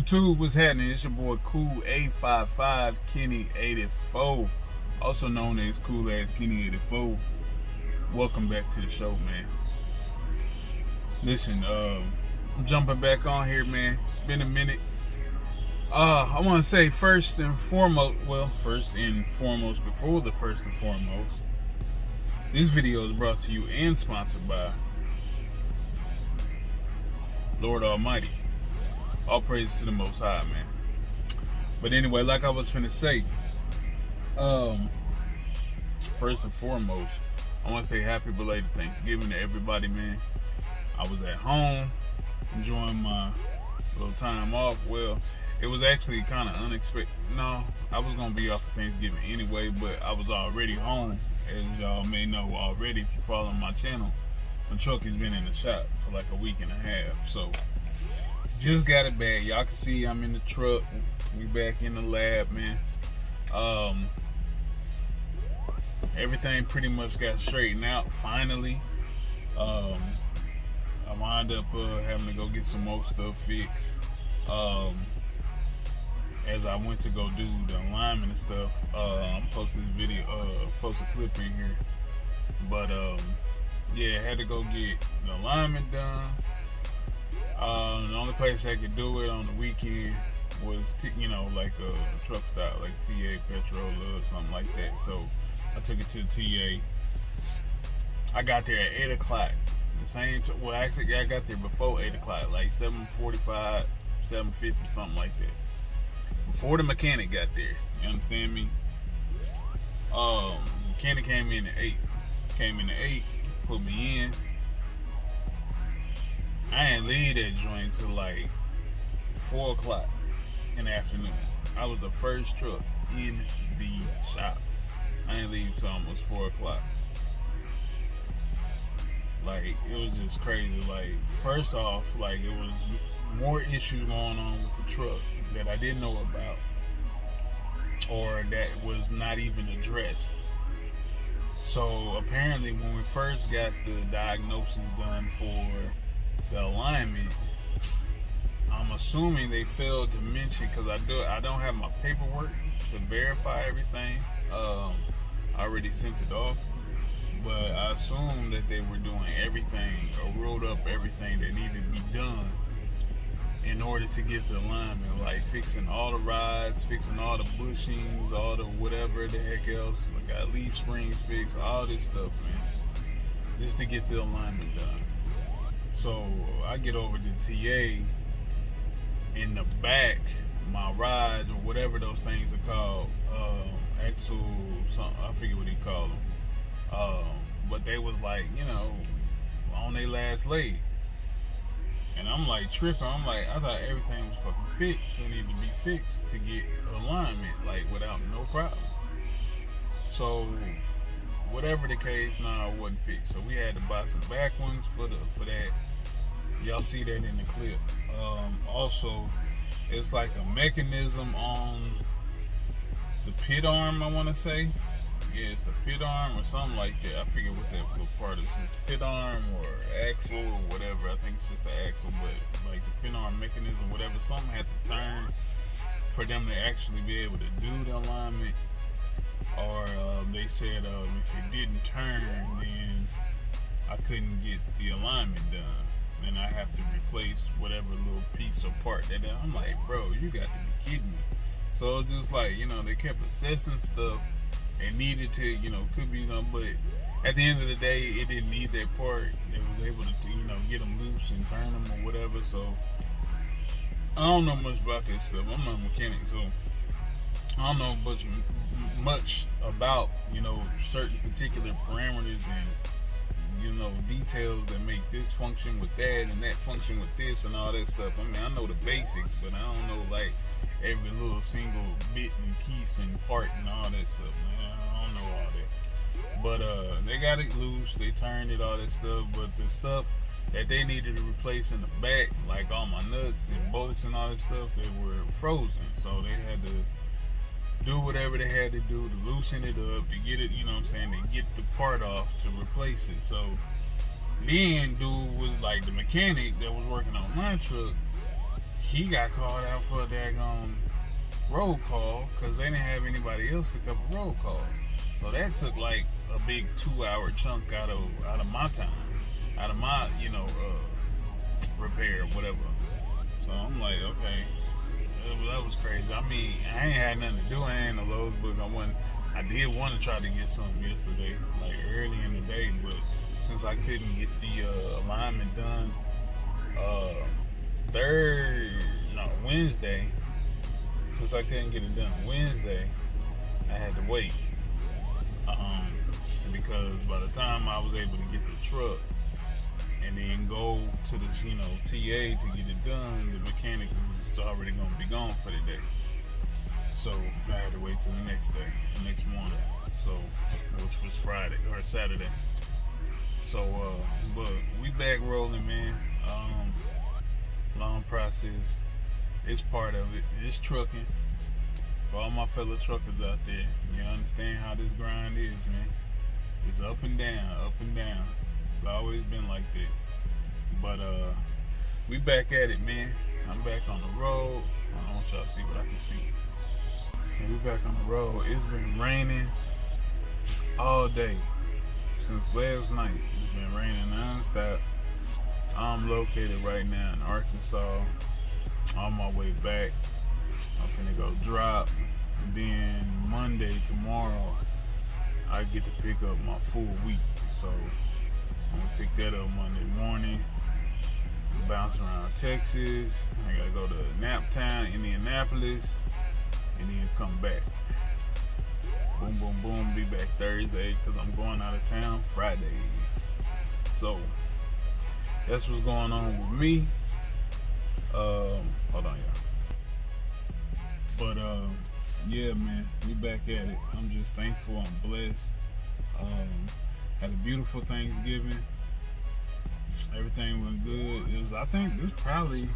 YouTube, what's happening? It's your boy Cool 855 Kenny 84, also known as Cool Ass Kenny 84. Welcome back to the show, man. Listen, I'm jumping back on here, man. It's been a minute. I want to say before the first and foremost, this video is brought to you and sponsored by Lord Almighty. All praise to the Most High, man. But anyway, like I was finna say, first and foremost, I want to say happy belated Thanksgiving to everybody, man. I was at home enjoying my little time off. Well, it was actually kind of unexpected. No, I was going to be off for Thanksgiving anyway, but I was already home. As y'all may know already, if you follow my channel, my truck has been in the shop for like a week and a half. So, just got it back. Y'all can see I'm in the truck. We back in the lab, man. Everything pretty much got straightened out finally. I wound up having to go get some more stuff fixed. As I went to go do the alignment and stuff, I'm posting this video, post a clip in here. But yeah, had to go get the alignment done. The only place I could do it on the weekend was, like a truck stop, like TA Petrola or something like that. So I took it to the TA. I got there at 8 o'clock. Actually, I got there before 8 o'clock, like 7:45, 7:50, something like that. Before the mechanic got there, you understand me? Mechanic came in at 8. Put me in. I didn't leave that joint till like 4 o'clock in the afternoon. I was the first truck in the shop. I didn't leave till almost 4 o'clock. Like, it was just crazy. Like, first off, like, it was more issues going on with the truck that I didn't know about, or that was not even addressed. So apparently when we first got the diagnosis done for the alignment, I'm assuming they failed to mention, because I don't have my paperwork to verify everything. I already sent it off, but I assumed that they were doing everything, or wrote up everything that needed to be done in order to get the alignment, like fixing all the rods, fixing all the bushings, all the whatever the heck else. I got leaf springs fixed, all this stuff, man, just to get the alignment done. So I get over to TA. In the back, my rods, or whatever those things are called, axle, something, I forget what they call them. But they was like, on their last leg. And I'm like tripping. I'm like, I thought everything was fucking fixed. It needed to be fixed to get alignment, like without no problem. So whatever the case, it wasn't fixed. So we had to buy some back ones for that. Y'all see that in the clip. Also, it's like a mechanism on the pit arm, I want to say. Yeah, it's the pit arm or something like that. I forget what that little part is. It's pit arm or axle or whatever. I think it's just the axle, but like the pit arm mechanism, whatever. Something had to turn for them to actually be able to do the alignment. Or they said if it didn't turn, then I couldn't get the alignment done. Then I have to replace whatever little piece or part that I'm like, bro, you got to be kidding me. So it's just like, they kept assessing stuff. It needed to, could be done, but at the end of the day, it didn't need that part. It was able to, get them loose and turn them or whatever. So I don't know much about this stuff. I'm not a mechanic, so I don't know much about, certain particular parameters and, details that make this function with that and that function with this and all that stuff. I mean, I know the basics, but I don't know like every little single bit and piece and part and all that stuff, man. I don't know all that. But they got it loose, they turned it, all that stuff. But the stuff that they needed to replace in the back, like all my nuts and bolts and all that stuff, they were frozen. So they had to do whatever they had to do to loosen it up, to get it, to get the part off to replace it. So then dude was like the mechanic that was working on my truck, he got called out for a daggone roll call because they didn't have anybody else to cover roll call. So that took like a big 2-hour chunk out of my time, out of my repair, whatever. So I'm like, okay, that was crazy. I mean, I ain't had nothing to do. I ain't no Lowe's book. I did want to try to get something yesterday, like early in the day, but since I couldn't get the alignment done Wednesday, since I couldn't get it done Wednesday, I had to wait. Because by the time I was able to get the truck and then go to the TA to get it done, the mechanic was already going to be gone for the day. So I had to wait till the next day, the next morning. So, which was Friday or Saturday. So, but we back rolling, man. Long process. It's part of it. It's trucking. For all my fellow truckers out there, you understand how this grind is, man. It's up and down, up and down. It's always been like that. But we back at it, man. I'm back on the road. I want y'all to see what I can see. And we back on the road. It's been raining all day since last night. It's been raining non-stop. I'm located right now in Arkansas. On my way back. I'm finna go drop. And then Monday, tomorrow, I get to pick up my full week. So I'm gonna pick that up Monday morning. Bounce around Texas. I gotta go to Naptown, Indianapolis, and then come back. Boom, boom, boom. Be back Thursday because I'm going out of town Friday. So that's what's going on with me. Hold on, y'all. But yeah, man, we back at it. I'm just thankful. I'm blessed. Had a beautiful Thanksgiving. Everything went good. I think this probably,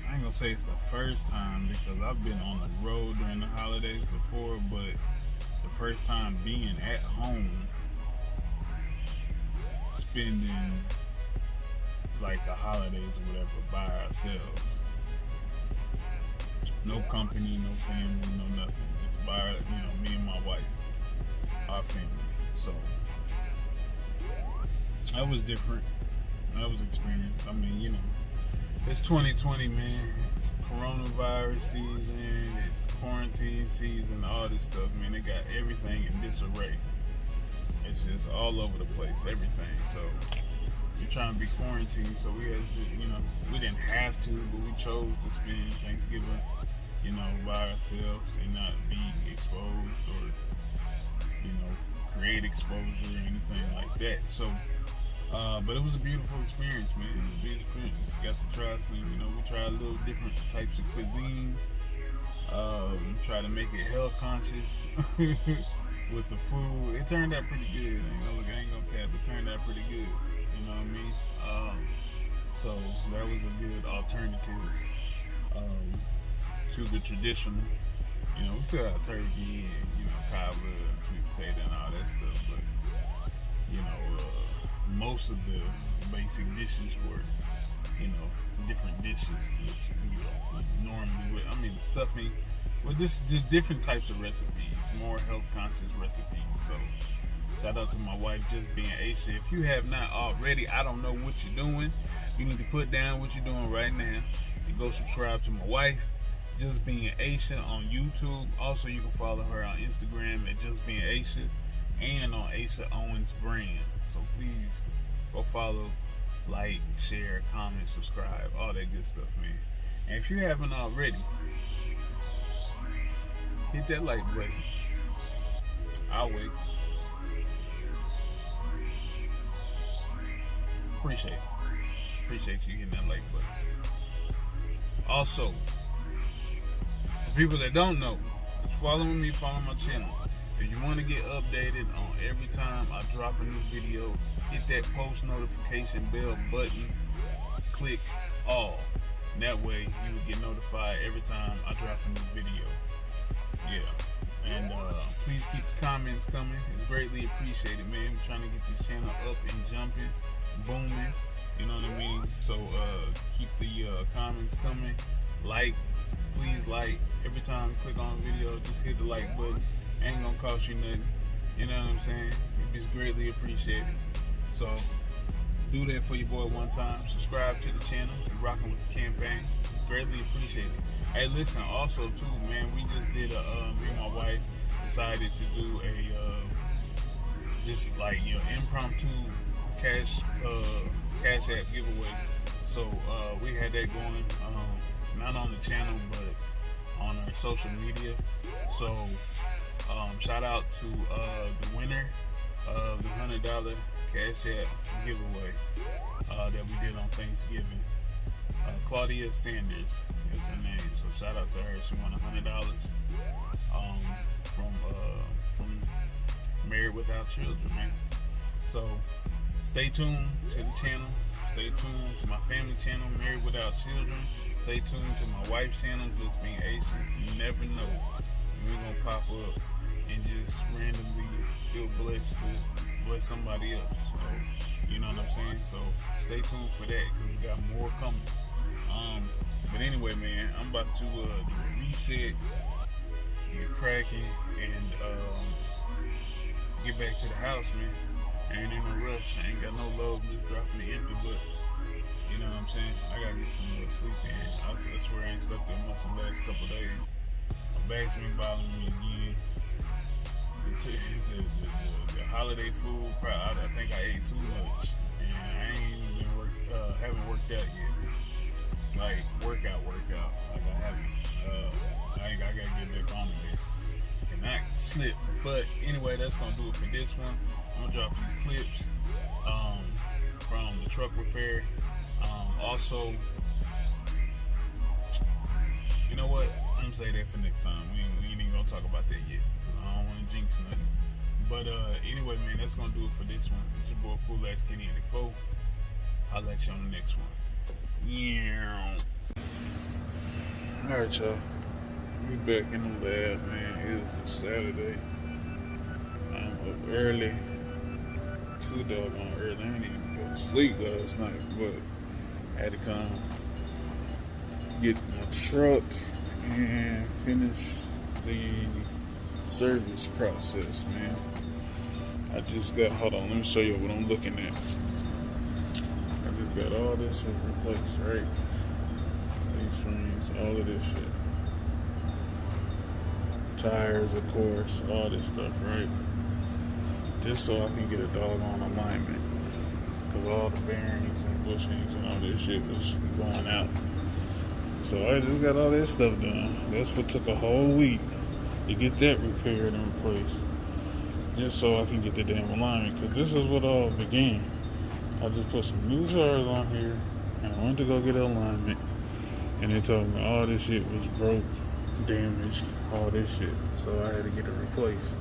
I ain't gonna say it's the first time because I've been on the road during the holidays before, but the first time being at home, spending like the holidays or whatever by ourselves. No company, no family, no nothing. It's by me and my wife, our family. So that was different. That was experience. I mean, it's 2020, man. It's coronavirus season. It's quarantine season. All this stuff, man. They got everything in disarray. It's just all over the place. Everything. So we're trying to be quarantined. So we had to, we didn't have to, but we chose to spend Thanksgiving, by ourselves and not be exposed or, create exposure or anything like that. So, but it was a beautiful experience, man. It was a beautiful experience. Got to try some, we tried a little different types of cuisine. Try to make it health conscious with the food. It turned out pretty good. I ain't gonna cap. It turned out pretty good. You know what I mean? So that was a good alternative to the traditional. We still have turkey and kava and sweet potato and all that stuff, but most of the basic dishes were different dishes which normally would. I mean, the stuffing, just different types of recipes, more health conscious recipes. So shout out to my wife, Just Being Aisha. If you have not already, I don't know what you're doing. You need to put down what you're doing right now and go subscribe to my wife, Just Being Aisha, on YouTube. Also, you can follow her on Instagram at Just Being Aisha and on Aisha Owens Brand. So please go follow, like, share, comment, subscribe, all that good stuff, man. And if you haven't already, hit that like button. I'll wait. Appreciate you hitting that like button. Also, for people that don't know, follow me, follow my channel. If you want to get updated on every time I drop a new video, hit that post notification bell button, click all. That way you will get notified every time I drop a new video. Yeah. And please keep the comments coming. It's greatly appreciated, man. We're trying to get this channel up and jumping, booming. You know what I mean? So keep the comments coming. Please like. Every time you click on a video, just hit the like button. Ain't gonna cost you nothing. You know what I'm saying? It's greatly appreciated. So do that for your boy one time. Subscribe to the channel. You're rocking with the campaign. Greatly appreciated. Hey, listen, also too, man, we just did me and my wife decided to do a just like, you know, impromptu cash app giveaway. So we had that going, not on the channel but on our social media. So shout out to the winner of the $100 cash app giveaway that we did on Thanksgiving. Claudia Sanders is her name, so shout out to her. She won $100 from Married Without Children, man. So stay tuned to the channel. Stay tuned to my family channel, Married Without Children. Stay tuned to my wife's channel, Just Being Asian. You never know when we're gonna pop up and just randomly feel blessed to bless somebody else. So, you know what I'm saying? So stay tuned for that because we got more coming. But anyway, man, I'm about to do a reset, get cracking, and get back to the house, man. I ain't in no rush. I ain't got no load, just dropping the empty, but you know what I'm saying? I gotta get some sleep in. I swear I ain't slept that much in the last couple of days. My back's been bothering me again. The holiday food, I think I ate too much, and I ain't even haven't worked out yet. Like workout. Like I haven't. I gotta get back on again. And I slip. But anyway, that's gonna do it for this one. I'm gonna drop these clips from the truck repair. Also, you know what? I'm gonna say that for next time. We ain't even gonna talk about that yet. I don't want to jinx nothing. But anyway, man, that's gonna do it for this one. It's your boy Cool Ass Kenny 84. I'll let you on the next one. Yeah. Alright, y'all. We back in the lab, man. It is a Saturday. I'm up early. Too doggone early. I didn't even go to sleep last night, but I had to come get my truck and finish the service process, man. I just got, hold on, let me show you what I'm looking at. I just got all this shit replaced, right? These frames, all of this shit. Tires, of course, all this stuff, right? Just so I can get a doggone alignment. Because all the bearings and bushings and all this shit was going out. So I just got all this stuff done. That's what took a whole week to get that repaired and replaced. Just so I can get the damn alignment. Because this is what all began. I just put some new tires on here and I went to go get an alignment. And they told me all this shit was broke, damaged, all this shit. So I had to get it replaced.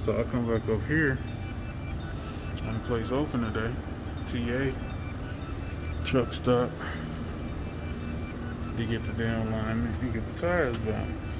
So I come back up here and the place open today. TA. Truck stop. To get the damn alignment and get the tires balanced.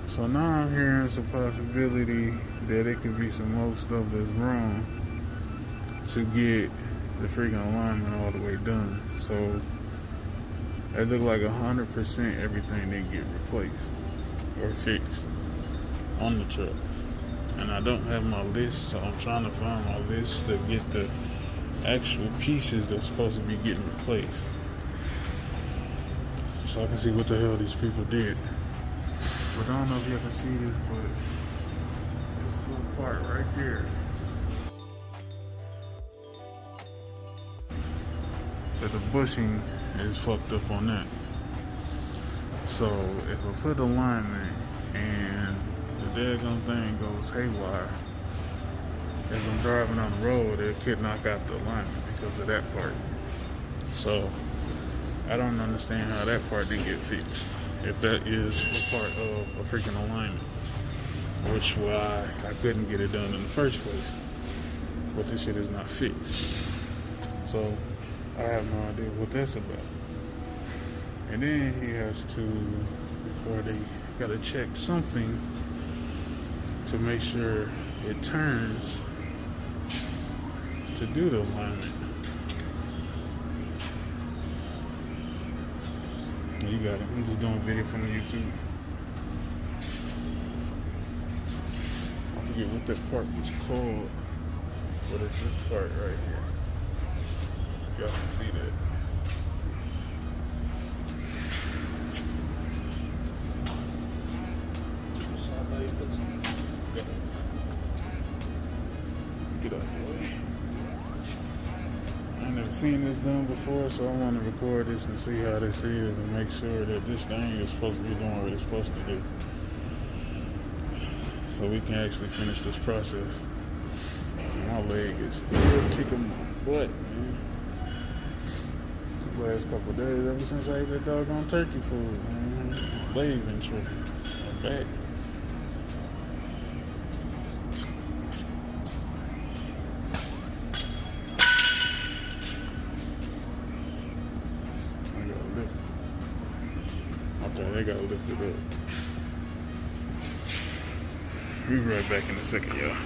So now I'm hearing it's a possibility that it could be some more stuff that's wrong to get the freaking alignment all the way done. So it looked like 100% everything they get replaced or fixed on the truck. And I don't have my list, so I'm trying to find my list to get the actual pieces that's supposed to be getting replaced. So I can see what the hell these people did. But I don't know if you can see this, but this little part right there. So the bushing is fucked up on that. So if I put alignment and the daggone thing goes haywire, as I'm driving on the road, it could knock out the alignment because of that part. So I don't understand how that part didn't get fixed. If that is a part of a freaking alignment, which why I couldn't get it done in the first place. But this shit is not fixed. So I have no idea what that's about. And And then he has to, before they gotta check something to make sure it turns to do the alignment. You got it. I'm just doing a video from YouTube. I forget what that part was called, but it's this part right here. Y'all can see that. Get out the way. I never seen this done before, so I want to record this and see how this is and make sure that this thing is supposed to be doing what it's supposed to do, so we can actually finish this process. My leg is still kicking my butt, man. The last couple of days, ever since I ate that doggone turkey food, man, leg been tripping. My back. Okay, they gotta lift it up. We'll be right back in a second, y'all.